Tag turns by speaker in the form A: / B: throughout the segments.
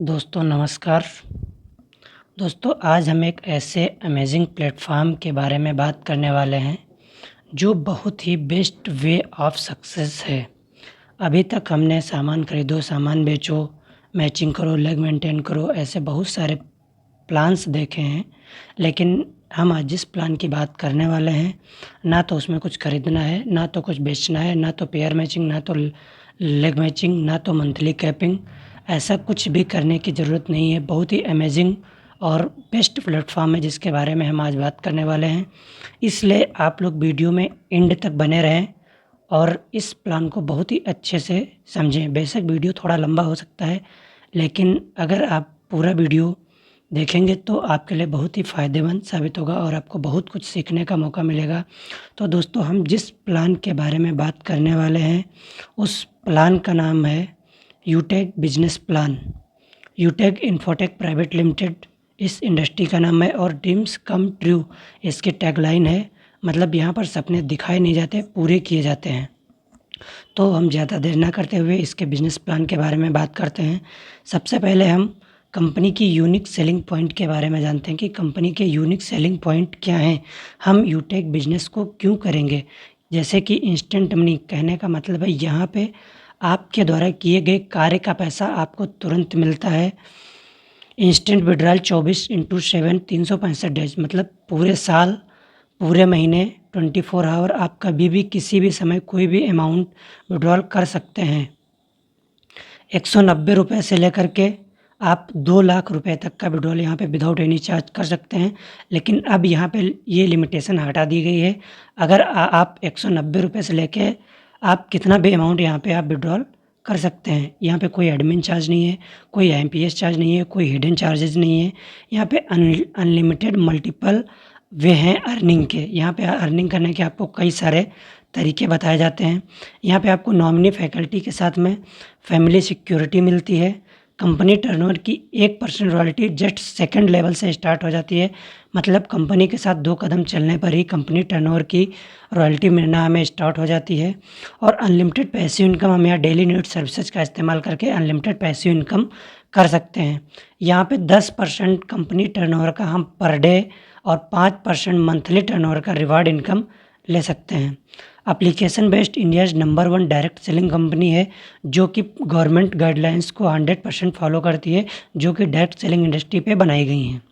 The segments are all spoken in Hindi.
A: दोस्तों नमस्कार। दोस्तों आज हम एक ऐसे अमेजिंग प्लेटफ़ॉर्म के बारे में बात करने वाले हैं, जो बहुत ही बेस्ट वे ऑफ सक्सेस है। अभी तक हमने सामान खरीदो, सामान बेचो, मैचिंग करो, लेग मेंटेन करो, ऐसे बहुत सारे प्लान्स देखे हैं। लेकिन हम आज जिस प्लान की बात करने वाले हैं, ना तो उसमें कुछ खरीदना है, ना तो कुछ बेचना है, ना तो पेयर मैचिंग, ना तो लेग मैचिंग, ना तो मंथली कैपिंग। ऐसा कुछ भी करने की ज़रूरत नहीं है। बहुत ही अमेजिंग और बेस्ट प्लेटफ़ॉर्म है जिसके बारे में हम आज बात करने वाले हैं। इसलिए आप लोग वीडियो में एंड तक बने रहें और इस प्लान को बहुत ही अच्छे से समझें। बेशक वीडियो थोड़ा लंबा हो सकता है, लेकिन अगर आप पूरा वीडियो देखेंगे तो आपके लिए बहुत ही फ़ायदेमंद साबित होगा और आपको बहुत कुछ सीखने का मौका मिलेगा। तो दोस्तों हम जिस प्लान के बारे में बात करने वाले हैं, उस प्लान का नाम है यूटेक business plan. यूटेक infotech private limited इस इंडस्ट्री का नाम है और ड्रीम्स कम ट्रू इसकी टैगलाइन है। मतलब यहाँ पर सपने दिखाए नहीं जाते, पूरे किए जाते हैं। तो हम ज़्यादा देर ना करते हुए इसके बिज़नेस प्लान के बारे में बात करते हैं। सबसे पहले हम कंपनी की यूनिक सेलिंग पॉइंट के बारे में जानते हैं कि कंपनी के यूनिक सेलिंग पॉइंट क्या हैं। हम यूटेक बिज़नेस को क्यों करेंगे। जैसे कि इंस्टेंट मनी, कहने का मतलब है यहाँ पे आपके द्वारा किए गए कार्य का पैसा आपको तुरंत मिलता है। इंस्टेंट विड्रॉल 24/7 365 डेज, मतलब पूरे साल, पूरे महीने 24 आवर आप कभी भी किसी भी समय कोई भी अमाउंट विड्रॉल कर सकते हैं। 190 रुपये से लेकर के आप 2 लाख रुपए तक का विड्रॉल यहाँ पे विदाउट एनी चार्ज कर सकते हैं। लेकिन अब यहाँ पे ये लिमिटेशन हटा दी गई है। अगर आप 190 रुपये से लेके आप कितना भी अमाउंट यहाँ पे आप विड्रॉल कर सकते हैं। यहाँ पे कोई एडमिन चार्ज नहीं है, कोई आईएमपीएस चार्ज नहीं है, कोई हिडन चार्जेस नहीं है। यहाँ पे अनलिमिटेड मल्टीपल वे हैं अर्निंग के। यहाँ पे अर्निंग करने के आपको कई सारे तरीके बताए जाते हैं। यहाँ पे आपको नॉमिनी फैकल्टी के साथ में फैमिली सिक्योरिटी मिलती है। कंपनी टर्नओवर की 1% रॉयल्टी जस्ट सेकंड लेवल से स्टार्ट हो जाती है। मतलब कंपनी के साथ 2 कदम चलने पर ही कंपनी टर्नओवर की रॉयल्टी मिलना हमें स्टार्ट हो जाती है। और अनलिमिटेड पैसिव इनकम, हम यहाँ डेली नीड सर्विसेज का इस्तेमाल करके अनलिमिटेड पैसिव इनकम कर सकते हैं। यहाँ पे 10% कंपनी टर्नओवर का हम पर डे और 5% मंथली टर्नओवर का रिवार्ड इनकम ले सकते हैं। Application based India's number 1 direct selling company है, जो कि गवर्नमेंट गाइडलाइंस को 100% फॉलो करती है, जो कि डायरेक्ट सेलिंग इंडस्ट्री पे बनाई गई हैं।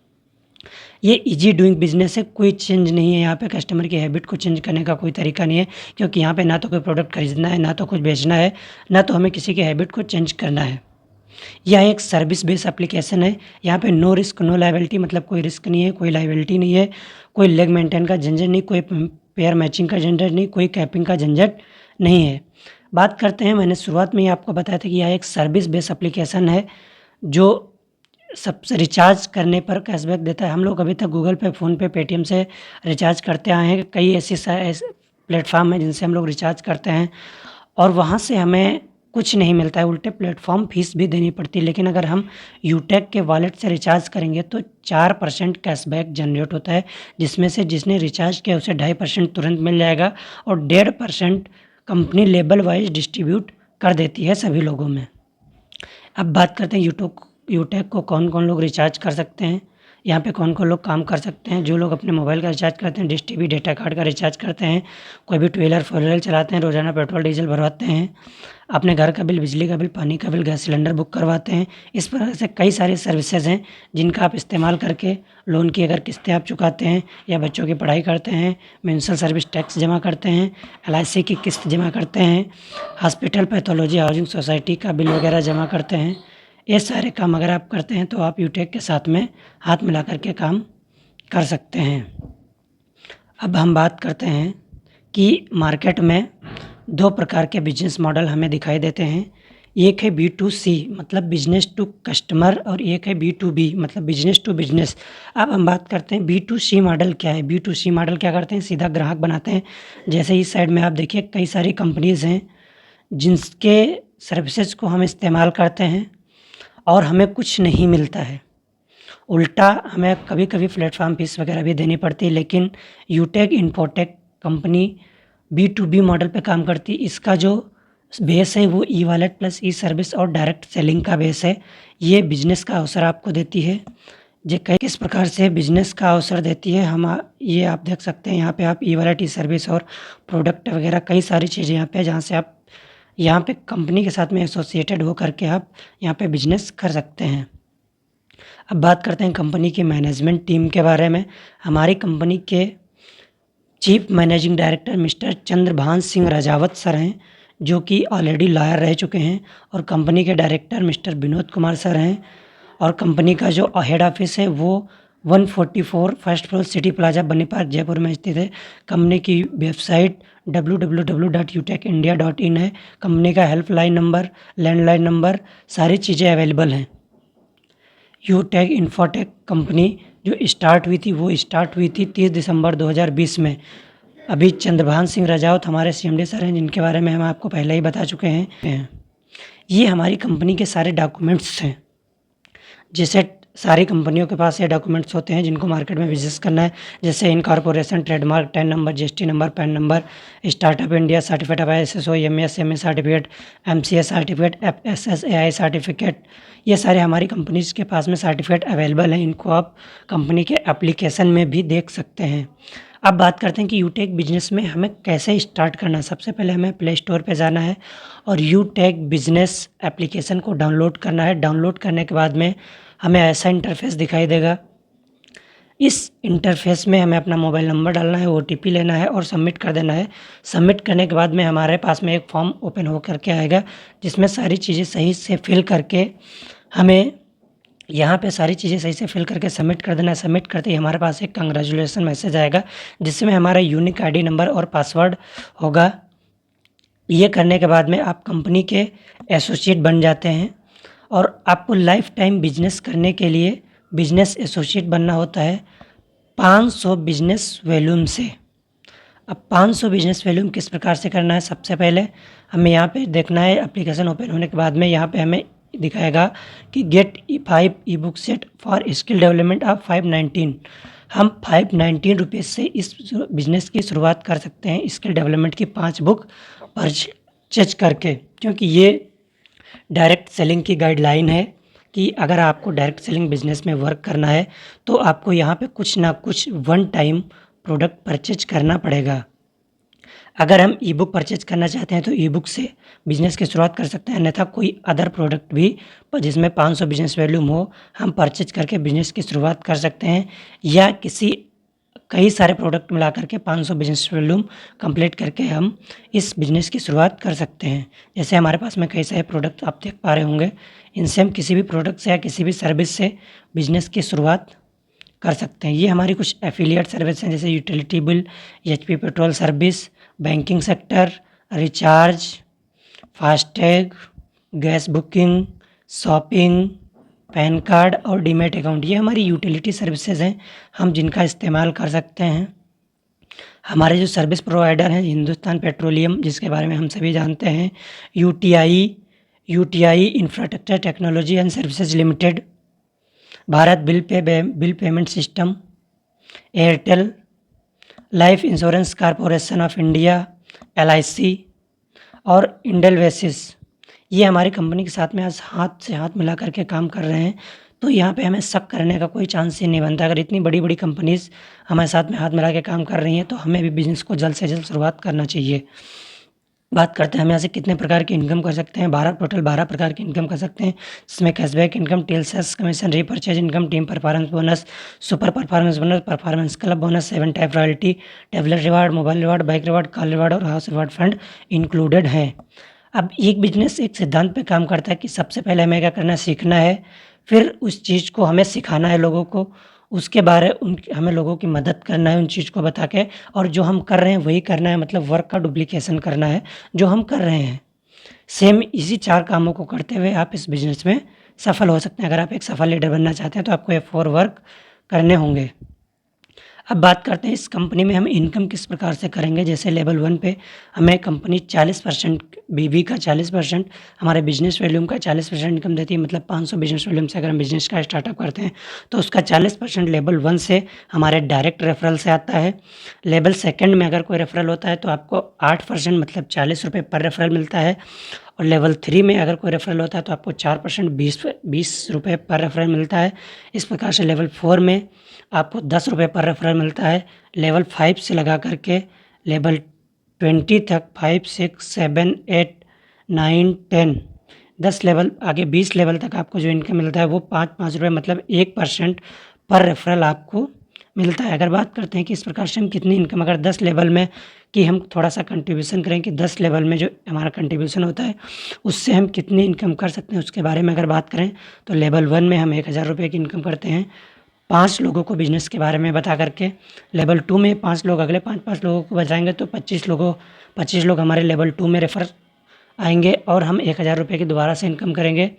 A: ये इजी डूइंग बिजनेस है, कोई चेंज नहीं है। यहाँ पे कस्टमर की हैबिट को चेंज करने का कोई तरीका नहीं है, क्योंकि यहाँ पे ना तो कोई प्रोडक्ट खरीदना है, ना तो कुछ बेचना है, ना तो हमें किसी की हैबिट को चेंज करना है। यह एक सर्विस बेस्ड एप्लीकेशन है। यहाँ पे नो रिस्क नो लायबिलिटी, मतलब कोई रिस्क नहीं है, कोई लायबिलिटी नहीं है, कोई लेग मेंटेन का झंझट नहीं, कोई पेयर मैचिंग का झंझट नहीं, कोई कैपिंग का झंझट नहीं है। बात करते हैं, मैंने शुरुआत में ही आपको बताया था कि यह एक सर्विस बेस्ड एप्लीकेशन है, जो सबसे रिचार्ज करने पर कैशबैक देता है। हम लोग अभी तक गूगल पे, फ़ोनपे, पेटीएम से रिचार्ज करते आए हैं। कई ऐसे प्लेटफॉर्म हैं जिनसे हम लोग रिचार्ज करते हैं और वहाँ से हमें कुछ नहीं मिलता है, उल्टे प्लेटफॉर्म फीस भी देनी पड़ती है। लेकिन अगर हम यूटेक के वॉलेट से रिचार्ज करेंगे तो 4% कैशबैक जनरेट होता है, जिसमें से जिसने रिचार्ज किया उसे 2.5% तुरंत मिल जाएगा और 1.5% कंपनी लेबल वाइज डिस्ट्रीब्यूट कर देती है सभी लोगों में। अब बात करते हैं यूटेक को कौन कौन लोग रिचार्ज कर सकते हैं, यहाँ पे कौन कौन लोग काम कर सकते हैं। जो लोग अपने मोबाइल का रिचार्ज करते हैं, डिश टीवी डेटा कार्ड का रिचार्ज करते हैं, कोई भी टू व्हीलर फोर व्हीलर चलाते हैं, रोज़ाना पेट्रोल डीजल भरवाते हैं, अपने घर का बिल, बिजली का बिल, पानी का बिल, गैस सिलेंडर बुक करवाते हैं। इस प्रकार से कई सारी सर्विसेज हैं जिनका आप इस्तेमाल करके लोन की अगर किस्तें आप चुकाते हैं, या बच्चों की पढ़ाई करते हैं, म्यूनसिपल सर्विस टैक्स जमा करते हैं, एलआईसी की किस्त जमा करते हैं, हॉस्पिटल, पैथोलॉजी, हाउसिंग सोसाइटी का बिल वगैरह जमा करते हैं। ये सारे काम अगर आप करते हैं तो आप यूटेक के साथ में हाथ मिला कर के काम कर सकते हैं। अब हम बात करते हैं कि मार्केट में 2 प्रकार के बिजनेस मॉडल हमें दिखाई देते हैं। एक है B2C, मतलब बिजनेस टू कस्टमर, और एक है B2B, मतलब बिजनेस टू बिजनेस। अब हम बात करते हैं B2C मॉडल क्या है। B2C मॉडल क्या करते हैं, सीधा ग्राहक बनाते हैं। जैसे इस साइड में आप देखिए कई सारी कंपनीज़ हैं जिनके सर्विसेज को हम इस्तेमाल करते हैं और हमें कुछ नहीं मिलता है, उल्टा हमें कभी कभी प्लेटफॉर्म फीस वगैरह भी देनी पड़ती है। लेकिन यूटेक इन्फोटेक कंपनी B2B मॉडल पे काम करती है। इसका जो बेस है वो ई वॉलेट प्लस ई सर्विस और डायरेक्ट सेलिंग का बेस है। ये बिजनेस का अवसर आपको देती है। ये कई किस प्रकार से बिजनेस का अवसर देती है, ये आप देख सकते हैं यहाँ पे आप ई वॉलेट, ई सर्विस और प्रोडक्ट वगैरह कई सारी चीज़ें यहाँ पे, जहाँ से आप यहाँ पे कंपनी के साथ में एसोसिएटेड हो करके आप यहाँ पे बिजनेस कर सकते हैं। अब बात करते हैं कंपनी की मैनेजमेंट टीम के बारे में। हमारी कंपनी के chief managing director mister Chandrabhan Singh Rajawat sir हैं, जो कि ऑलरेडी लॉयर रह चुके हैं। और कंपनी के director mister Vinod Kumar sir हैं। और कंपनी का जो हेड ऑफिस है वो 144 फर्स्ट फ्लोर सिटी प्लाजा बनी पार्क जयपुर में स्थित है। कंपनी की वेबसाइट www.utecindia.in है। कंपनी का हेल्पलाइन नंबर, लैंडलाइन नंबर, सारी चीज़ें अवेलेबल हैं। यूटेक इन्फोटेक कंपनी जो स्टार्ट हुई थी 30 दिसंबर 2020 में। अभी चंद्रभान सिंह राजावत हमारे सीएमडी सर हैं, जिनके बारे में हम आपको पहले ही बता चुके हैं। ये हमारी कंपनी के सारे डॉक्यूमेंट्स हैं। जैसे सारी कंपनियों के पास ये डॉक्यूमेंट्स होते हैं जिनको मार्केट में बिजनेस करना है, जैसे incorporation, trademark, tan number, GST number, pan number, startup India certificate of ISSO, MSME certificate, MCA certificate, FSSAI certificate, ये सारे हमारी कंपनीज के पास में सर्टिफिकेट अवेलेबल हैं। इनको आप कंपनी के एप्लीकेशन में भी देख सकते हैं। अब बात करते हैं कि यूटेक बिजनेस में हमें कैसे स्टार्ट करना है। सबसे पहले हमें प्ले स्टोर पे जाना है और यूटेक बिजनेस एप्लीकेशन को डाउनलोड करना है। डाउनलोड करने के बाद में हमें ऐसा इंटरफेस दिखाई देगा। इस इंटरफेस में हमें अपना मोबाइल नंबर डालना है, OTP लेना है और सबमिट कर देना है। सबमिट करने के बाद में हमारे पास में एक फॉर्म ओपन हो करके आएगा, जिसमें सारी चीज़ें सही से फिल करके हमें यहाँ पे सारी चीज़ें सही से फिल करके सबमिट कर देना है। सबमिट करते ही हमारे पास एक कंग्रेचुलेसन मैसेज आएगा, जिसमें हमारा यूनिक ID नंबर और पासवर्ड होगा। ये करने के बाद में आप कंपनी के एसोसिएट बन जाते हैं और आपको लाइफ टाइम बिजनेस करने के लिए बिजनेस एसोसिएट बनना होता है 500 बिजनेस वॉल्यूम से। अब 500 बिजनेस वॉल्यूम किस प्रकार से करना है, सबसे पहले हमें यहाँ पे देखना है। एप्लीकेशन ओपन होने के बाद में यहाँ पे हमें दिखाएगा कि get 5 E book set for skill development of 519। हम 519 रुपीज़ से इस बिज़नेस की शुरुआत कर सकते हैं स्किल डेवलपमेंट की 5 बुक परचेज करके, क्योंकि ये डायरेक्ट सेलिंग की गाइडलाइन है कि अगर आपको डायरेक्ट सेलिंग बिजनेस में वर्क करना है तो आपको यहाँ पे कुछ ना कुछ वन टाइम प्रोडक्ट परचेज करना पड़ेगा। अगर हम ई बुक परचेज करना चाहते हैं तो ई बुक से बिज़नेस की शुरुआत कर सकते हैं, अन्यथा कोई अदर प्रोडक्ट भी जिसमें 500 बिजनेस वैल्यूम हो हम परचेज करके बिज़नेस की शुरुआत कर सकते हैं, या कई सारे प्रोडक्ट मिला करके 500 बिजनेस वॉल्यूम कंप्लीट करके हम इस बिज़नेस की शुरुआत कर सकते हैं। जैसे हमारे पास में कई सारे प्रोडक्ट आप देख पा रहे होंगे, इनसे हम किसी भी प्रोडक्ट से या किसी भी सर्विस से बिज़नेस की शुरुआत कर सकते हैं। ये हमारी कुछ एफिलिएट सर्विस हैं, जैसे utility bill, HP petrol service, banking sector, recharge, FASTag, gas booking, shopping, pan card और डीमैट अकाउंट, ये हमारी यूटिलिटी सर्विसेज हैं हम जिनका इस्तेमाल कर सकते हैं। हमारे जो सर्विस प्रोवाइडर हैं हिंदुस्तान पेट्रोलियम, जिसके बारे में हम सभी जानते हैं, UTI infrastructure technology and services limited, Bharat bill payment system, Airtel, life insurance corporation of India, LIC और इंडेलवेसिस, ये हमारी कंपनी के साथ में आज हाथ से हाथ मिला करके काम कर रहे हैं। तो यहाँ पे हमें शक करने का कोई चांस ही नहीं बनता। अगर इतनी बड़ी बड़ी कंपनीज़ हमारे साथ में हाथ मिला के काम कर रही हैं तो हमें भी बिज़नेस को जल्द से जल्द शुरुआत करना चाहिए। बात करते हैं हम यहाँ से कितने प्रकार की इनकम कर सकते हैं। 12 प्रकार की इनकम कर सकते हैं, जिसमें cashback income, tell sales commission, repurchase income, team performance bonus, super performance bonus, performance club bonus, 7 type royalty, tablet reward, mobile reward, bike reward, call reward और हाउस रिवार्ड फंड इंक्लूडेड हैं। अब एक बिजनेस एक सिद्धांत पे काम करता है कि सबसे पहले हमें क्या करना है, सीखना है, फिर उस चीज़ को हमें सिखाना है लोगों को, उसके बारे हमें लोगों की मदद करना है उन चीज़ को बता के, और जो हम कर रहे हैं वही करना है, मतलब वर्क का डुप्लीकेशन करना है जो हम कर रहे हैं। सेम इसी 4 कामों को करते हुए आप इस बिज़नेस में सफल हो सकते हैं। अगर आप एक सफल लीडर बनना चाहते हैं तो आपको ये 4 वर्क करने होंगे। अब बात करते हैं इस कंपनी में हम इनकम किस प्रकार से करेंगे। जैसे लेवल 1 पे हमें कंपनी 40% बीवी का 40% हमारे बिज़नेस वॉल्यूम का 40% इनकम देती है। मतलब 500 बिज़नेस वॉल्यूम से अगर हम बिज़नेस का स्टार्टअप करते हैं तो उसका 40% लेवल 1 से हमारे डायरेक्ट रेफरल से आता है। लेवल 2 में अगर कोई रेफरल होता है तो आपको 8% मतलब 40 रुपये पर रेफरल मिलता है। और लेवल 3 में अगर कोई रेफरल होता है तो आपको 4% 20 रुपये पर रेफरल मिलता है। इस प्रकार से लेवल 4 में आपको 10 रुपये पर रेफरल मिलता है। लेवल 5 से लगा करके लेवल 20 तक 5, 6, 7, 8, 9, 10 10 लेवल आगे 20 लेवल तक आपको जो इनकम मिलता है वो 5-5 रुपये मतलब 1% पर रेफरल आपको मिलता है। अगर बात करते हैं कि इस प्रकार से हम कितनी इनकम अगर 10 लेवल में कि हम थोड़ा सा कंट्रीब्यूशन करें कि 10 लेवल में जो हमारा कंट्रीब्यूशन होता है उससे हम कितनी इनकम कर सकते हैं उसके बारे में अगर बात करें तो लेवल 1 में हम 1000 रुपये की इनकम करते हैं 5 लोगों को बिज़नेस के बारे में बता करके। लेवल 2 में 5 लोग अगले 5-5 लोगों को बताएँगे तो 25 लोग हमारे लेवल 2 में रेफ़र आएँगे और हम 1000 रुपये की दोबारा से इनकम करेंगे।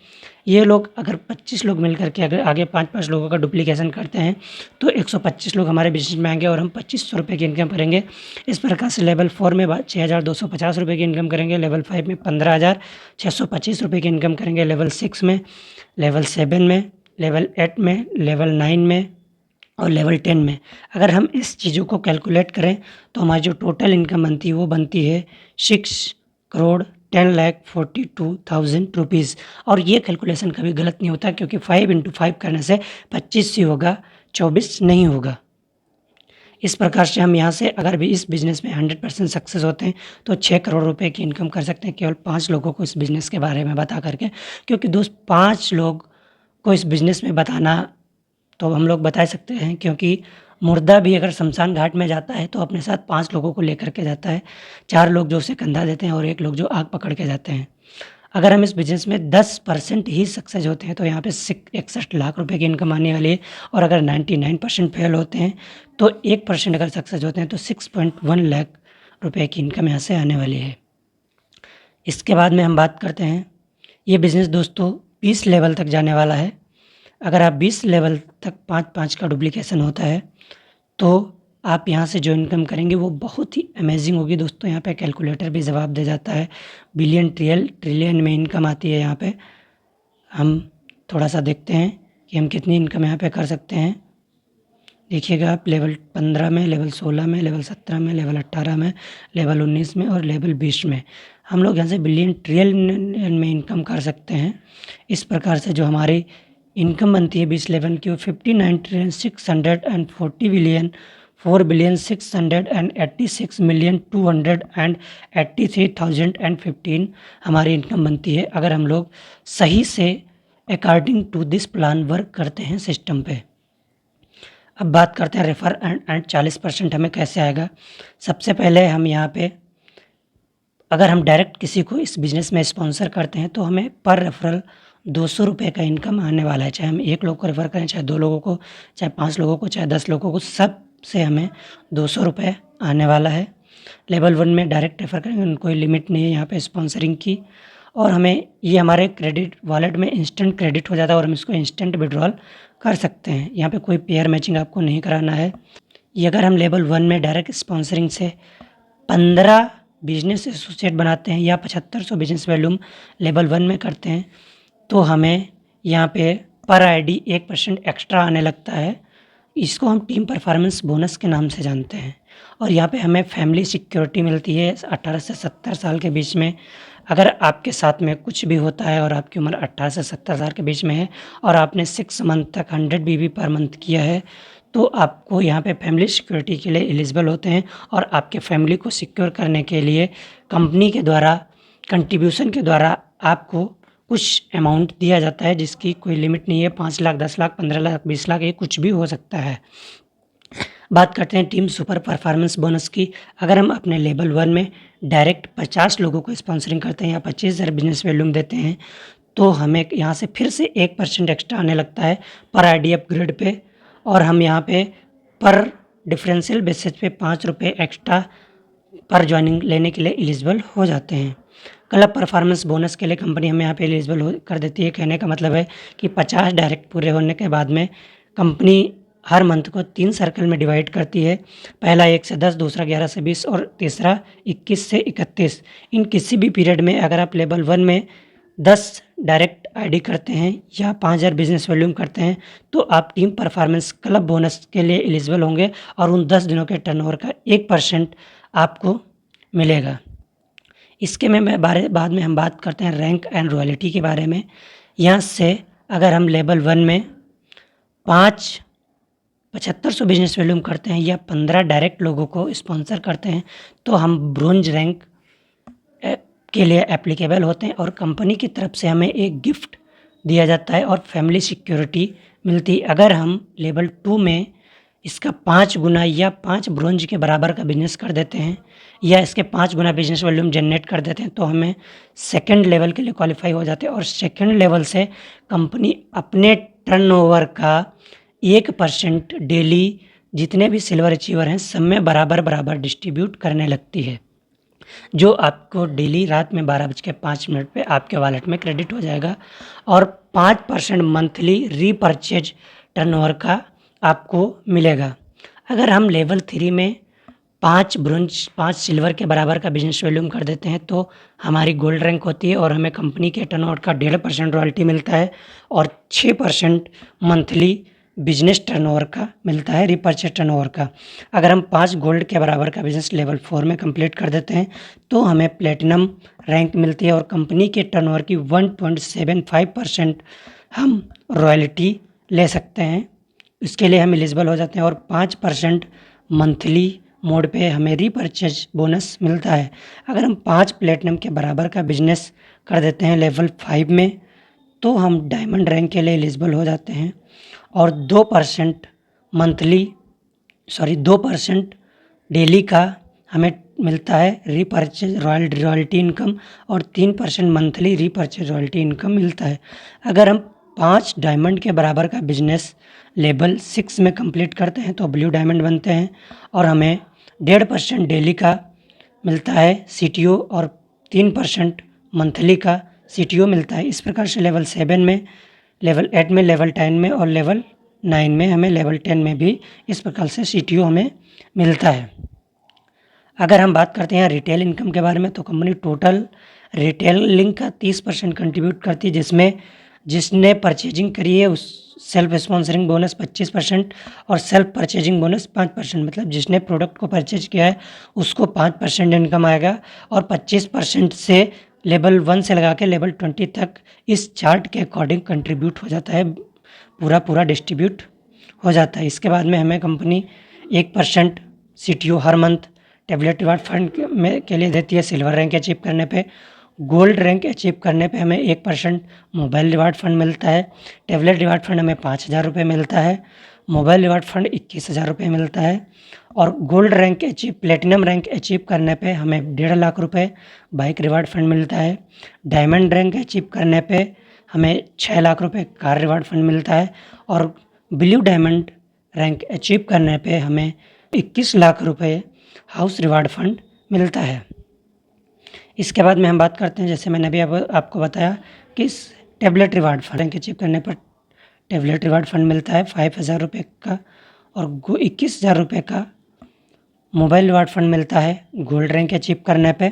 A: ये लोग अगर 25 लोग मिल कर के अगर आगे 5-5 लोगों का डुप्लीकेशन करते हैं तो 125 लोग हमारे बिज़नेस में आएँगे और हम 2500 रुपये की इनकम करेंगे। इस प्रकार से लेवल 4 में 6250 रुपये की इनकम करेंगे। लेवल 5 में 15625 रुपये की इनकम करेंगे। लेवल 6 में, लेवल 7 में, लेवल 8 में, लेवल 9 में और लेवल 10 में अगर हम इस चीज़ों को कैलकुलेट करें तो हमारी जो टोटल इनकम बनती है वो बनती है 6,10,42,000 रुपीज़। और ये कैलकुलेशन कभी गलत नहीं होता क्योंकि 5 इंटू 5 करने से 25 ही होगा, 24 नहीं होगा। इस प्रकार से हम यहाँ से अगर भी इस बिज़नेस में 100% सक्सेस होते हैं तो 6 करोड़ रुपए की इनकम कर सकते हैं केवल 5 लोगों को इस बिज़नेस के बारे में बता करके। क्योंकि दोस्त 5 लोग को इस बिज़नेस में बताना तो हम लोग बता सकते हैं क्योंकि मुर्दा भी अगर शमशान घाट में जाता है तो अपने साथ 5 लोगों को लेकर के जाता है। 4 लोग जो उसे कंधा देते हैं और 1 लोग जो आग पकड़ के जाते हैं। अगर हम इस बिज़नेस में 10% ही सक्सेस होते हैं तो यहाँ पे 61 लाख रुपए की इनकम आने वाली है। और अगर 99% फेल होते हैं तो 1% अगर सक्सेस होते हैं तो 6.1 लाख रुपए की इनकम यहाँ से आने वाली है। इसके बाद में हम बात करते हैं, ये बिज़नेस दोस्तों 20 लेवल तक जाने वाला है। अगर आप 20 लेवल तक 5-5 का डुप्लीकेशन होता है तो आप यहाँ से जो इनकम करेंगे वो बहुत ही अमेज़िंग होगी दोस्तों। यहाँ पे कैलकुलेटर भी जवाब दे जाता है। बिलियन, ट्रिलियन में इनकम आती है यहाँ पे। हम थोड़ा सा देखते हैं कि हम कितनी इनकम यहाँ पे कर सकते हैं। देखिएगा आप लेवल 15 में, लेवल 16 में, लेवल 17 में, लेवल 18 में, लेवल 19 में और लेवल 20 में हम लोग यहाँ से बिलियन, ट्रिलियन में इनकम कर सकते हैं। इस प्रकार से जो हमारी इनकम बनती है 20 लेवल की वो 59,640 बिलियन 4,686,283,015 हमारी इनकम बनती है अगर हम लोग सही से according to this plan work करते हैं सिस्टम पे। अब बात करते हैं रेफर एंड 40% हमें कैसे आएगा। सबसे पहले हम यहाँ पे अगर हम डायरेक्ट किसी को इस बिज़नेस में स्पॉन्सर करते हैं तो हमें पर रेफरल 200 रुपये का इनकम आने वाला है। चाहे हम 1 लोग को रेफ़र करें, चाहे 2 लोगों को, चाहे 5 लोगों को, चाहे 10 लोगों को, सब से हमें 200 रुपये आने वाला है। लेवल 1 में डायरेक्ट रेफ़र करेंगे, कोई लिमिट नहीं है यहाँ पे स्पॉन्सरिंग की। और हमें ये हमारे क्रेडिट वॉलेट में इंस्टेंट क्रेडिट हो जाता है और हम इसको इंस्टेंट विड्रॉल कर सकते हैं। यहाँ पे कोई पेयर मैचिंग आपको नहीं कराना है। ये अगर हम लेवल 1 में डायरेक्ट स्पॉन्सरिंग से 15 बिज़नेस एसोसिएट बनाते हैं या 7500 बिज़नेस वॉल्यूम लेवल 1 में करते हैं तो हमें यहाँ पे पर आईडी 1% एक्स्ट्रा आने लगता है। इसको हम टीम परफॉर्मेंस बोनस के नाम से जानते हैं। और यहाँ पे हमें फैमिली सिक्योरिटी मिलती है 18 से 70 साल के बीच में। अगर आपके साथ में कुछ भी होता है और आपकी उम्र 18 से 70 साल के बीच में है और आपने 6 मंथ तक 100 बीबी पर मंथ किया है तो आपको यहाँ पे फैमिली सिक्योरिटी के लिए एलिजिबल होते हैं। और आपके फैमिली को सिक्योर करने के लिए कंपनी के द्वारा कंट्रीब्यूशन के द्वारा आपको कुछ अमाउंट दिया जाता है जिसकी कोई लिमिट नहीं है। 5 लाख, 10 लाख, 15 लाख, 20 लाख, ये कुछ भी हो सकता है। बात करते हैं टीम सुपर परफॉर्मेंस बोनस की। अगर हम अपने लेवल 1 में डायरेक्ट 50 लोगों को स्पॉन्सरिंग करते हैं या 25,000 बिजनेस वॉल्यूम देते हैं तो हमें यहाँ से फिर से 1% एक्स्ट्रा आने लगता है पर आईडी अपग्रेड पे। और हम यहाँ पे पर डिफरेंशियल बेसिस पे 5 रुपये एक्स्ट्रा पर ज्वाइनिंग लेने के लिए एलिजिबल हो जाते हैं। क्लब परफॉर्मेंस बोनस के लिए कंपनी हमें यहाँ पे एलिजिबल कर देती है। कहने का मतलब है कि 50 डायरेक्ट पूरे होने के बाद में कंपनी हर मंथ को 3 सर्कल में डिवाइड करती है। पहला 1 से 10, दूसरा 11 से 20 और तीसरा 21 से 31। इन किसी भी पीरियड में अगर आप लेवल 1 में 10 डायरेक्ट आईडी करते हैं या 5000 बिजनेस वॉल्यूम करते हैं तो आप टीम परफॉर्मेंस क्लब बोनस के लिए एलिजिबल होंगे और उन 10 दिनों के टर्नओवर का 1% आपको मिलेगा। इसके में बाद में हम बात करते हैं रैंक एंड रॉयल्टी के बारे में। यहाँ से अगर हम लेवल 1 में 7500 बिजनेस वॉल्यूम करते हैं या 15 डायरेक्ट लोगों को स्पॉन्सर करते हैं तो हम ब्रोंज रैंक के लिए एप्लीकेबल होते हैं और कंपनी की तरफ से हमें एक गिफ्ट दिया जाता है और फैमिली सिक्योरिटी मिलती है। अगर हम लेवल 2 में इसका 5 गुना या 5 ब्रोंज के बराबर का बिजनेस कर देते हैं या इसके 5 गुना बिजनेस वॉल्यूम जनरेट कर देते हैं तो हमें सेकंड लेवल के लिए क्वालिफाई हो जाते हैं और सेकंड लेवल से कंपनी अपने टर्नओवर का 1% डेली जितने भी सिल्वर अचीवर हैं सब में बराबर डिस्ट्रीब्यूट करने लगती है, जो आपको डेली रात में 12:05 पे आपके वॉलेट में क्रेडिट हो जाएगा और 5% मंथली रीपर्चेज टर्नओवर का आपको मिलेगा। अगर हम लेवल 3 में 5 ब्रोंज 5 सिल्वर के बराबर का बिजनेस वॉल्यूम कर देते हैं तो हमारी गोल्ड रैंक होती है और हमें कंपनी के टर्नओवर का 1.5% रॉयल्टी मिलता है और 6% मंथली बिजनेस टर्नओवर का मिलता है, रीपर्चेज टर्नओवर का। अगर हम 5 गोल्ड के बराबर का बिजनेस लेवल 4 में कंप्लीट कर देते हैं तो हमें प्लेटिनम रैंक मिलती है और कंपनी के टर्नओवर की 1.75% हम रॉयल्टी ले सकते हैं। इसके लिए हम एलिजिबल हो जाते हैं और 5% मंथली मोड पे हमें रीपर्चेज बोनस मिलता है। अगर हम 5 प्लेटिनम के बराबर का बिजनेस कर देते हैं लेवल 5 में तो हम डायमंड रैंक के लिए एलिजिबल हो जाते हैं और 2% डेली का हमें मिलता है रीपर्चेज रॉयल्टी इनकम और 3% मंथली रीपर्चेज रॉयल्टी इनकम मिलता है। अगर हम 5 डायमंड के बराबर का बिजनेस लेवल 6 में कंप्लीट करते हैं तो ब्लू डायमंड बनते हैं और हमें 1.5% डेली का मिलता है सीटीओ और 3% मंथली का सीटीओ मिलता है। इस प्रकार से लेवल 7 में, लेवल 8 में, लेवल 10 में और लेवल 9 में हमें लेवल 10 में भी इस प्रकार से सीटीओ हमें मिलता है। अगर हम बात करते हैं रिटेल इनकम के बारे में तो कंपनी टोटल रिटेलिंग का 30% कंट्रीब्यूट करती है, जिसमें जिसने परचेजिंग करी है उस सेल्फ स्पॉन्सरिंग बोनस 25% और सेल्फ परचेजिंग बोनस 5%, मतलब जिसने प्रोडक्ट को परचेज किया है उसको 5% इनकम आएगा और 25% से लेवल 1 से लगा के लेवल 20 तक इस चार्ट के अकॉर्डिंग कंट्रीब्यूट हो जाता है, पूरा डिस्ट्रीब्यूट हो जाता है। इसके बाद में हमें कंपनी 1% सीटीओ हर मंथ टैबलेट रिवार्ड फंड के लिए देती है सिल्वर रैंक अचीव करने पे। गोल्ड रैंक अचीव करने पे हमें 1% मोबाइल रिवार्ड फंड मिलता है। टैबलेट रिवार्ड फंड हमें 5000 रुपये मिलता है। मोबाइल रिवार्ड फंड 21,000 रुपये मिलता है और gold rank achieve platinum rank achieve करने पे हमें 1.5 लाख रुपये बाइक रिवार्ड फंड मिलता है। डायमंड रैंक अचीव करने पे हमें 6 लाख रुपये कार रिवार्ड फंड मिलता है और ब्लू डायमंड रैंक अचीव करने पे हमें 21 लाख रुपये हाउस रिवार्ड फंड मिलता है। इसके बाद में हम बात करते हैं, जैसे मैंने अभी आपको बताया कि tablet reward fund rank achieve करने पर टैबलेट रिवार्ड फंड मिलता है 5,000 रुपये का और 21,000 रुपये का मोबाइल रिवार्ड फंड मिलता है गोल्ड रैंक अचीव करने पे।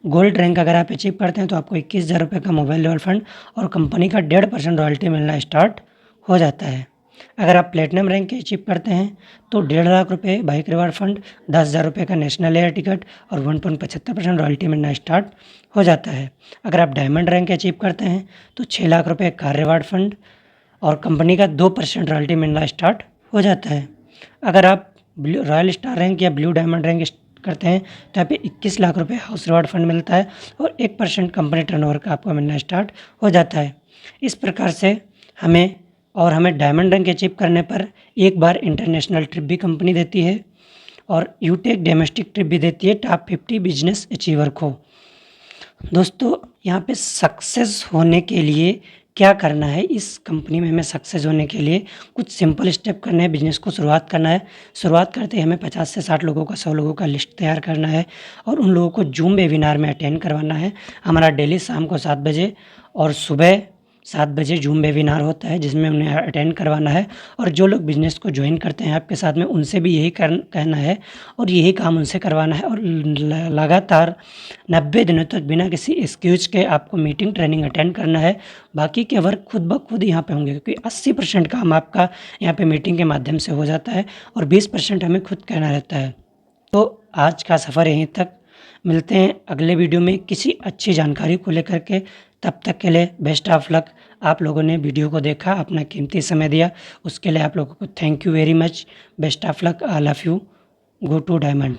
A: गोल्ड रैंक अगर आप अचीव करते हैं तो आपको 21,000 रुपये का मोबाइल रिवार्ड फंड और कंपनी का 1.5% रॉयल्टी मिलना स्टार्ट हो जाता है। अगर आप प्लेटिनम रैंक अचीव करते हैं तो 1.5 लाख रुपये बाइक रिवार्ड फंड, 10,000 रुपये का नेशनल एयर टिकट और 1.75% रॉयल्टी मिलना स्टार्ट हो जाता है। अगर आप डायमंड रैंक अचीव करते हैं तो 6 लाख रुपये कार रिवार्ड फंड और कंपनी का 2% रॉयल्टी मिलना स्टार्ट हो जाता है। अगर आप रॉयल स्टार रैंक या ब्लू डायमंड रैंक करते हैं तो यहाँ पे 21 लाख रुपये हाउस रिवार्ड फंड मिलता है और 1% कंपनी टर्नओवर का आपको मिलना स्टार्ट हो जाता है। इस प्रकार से हमें डायमंड रैंक अचीव करने पर एक बार इंटरनेशनल ट्रिप भी कंपनी देती है और यूटेक डोमेस्टिक ट्रिप भी देती है टॉप 50 बिजनेस अचीवर को। दोस्तों, यहाँ पे सक्सेस होने के लिए क्या करना है, इस कंपनी में हमें सक्सेस होने के लिए कुछ सिंपल स्टेप करने हैं। बिजनेस को शुरुआत करना है। शुरुआत करते ही हमें 50 से 60 लोगों का 100 लोगों का लिस्ट तैयार करना है और उन लोगों को जूम वेबिनार में अटेंड करवाना है। हमारा डेली शाम को 7 बजे और सुबह 7 बजे ज़ूम वेबिनार होता है जिसमें उन्हें अटेंड करवाना है और जो लोग बिज़नेस को जॉइन करते हैं आपके साथ में उनसे भी यही कहना है और यही काम उनसे करवाना है और लगातार 90 दिनों तक बिना किसी एक्सक्यूज़ के आपको मीटिंग ट्रेनिंग अटेंड करना है। बाकी के वर्क खुद ब खुद यहाँ पे होंगे क्योंकि 80% काम आपका यहाँ पे मीटिंग के माध्यम से हो जाता है और 20% हमें खुद कहना रहता है। तो आज का सफ़र यहीं तक, मिलते हैं अगले वीडियो में किसी अच्छी जानकारी को लेकर के। तब तक के लिए बेस्ट ऑफ लक। आप लोगों ने वीडियो को देखा, अपना कीमती समय दिया, उसके लिए आप लोगों को thank you very much. Best of luck, I love you, go to diamond.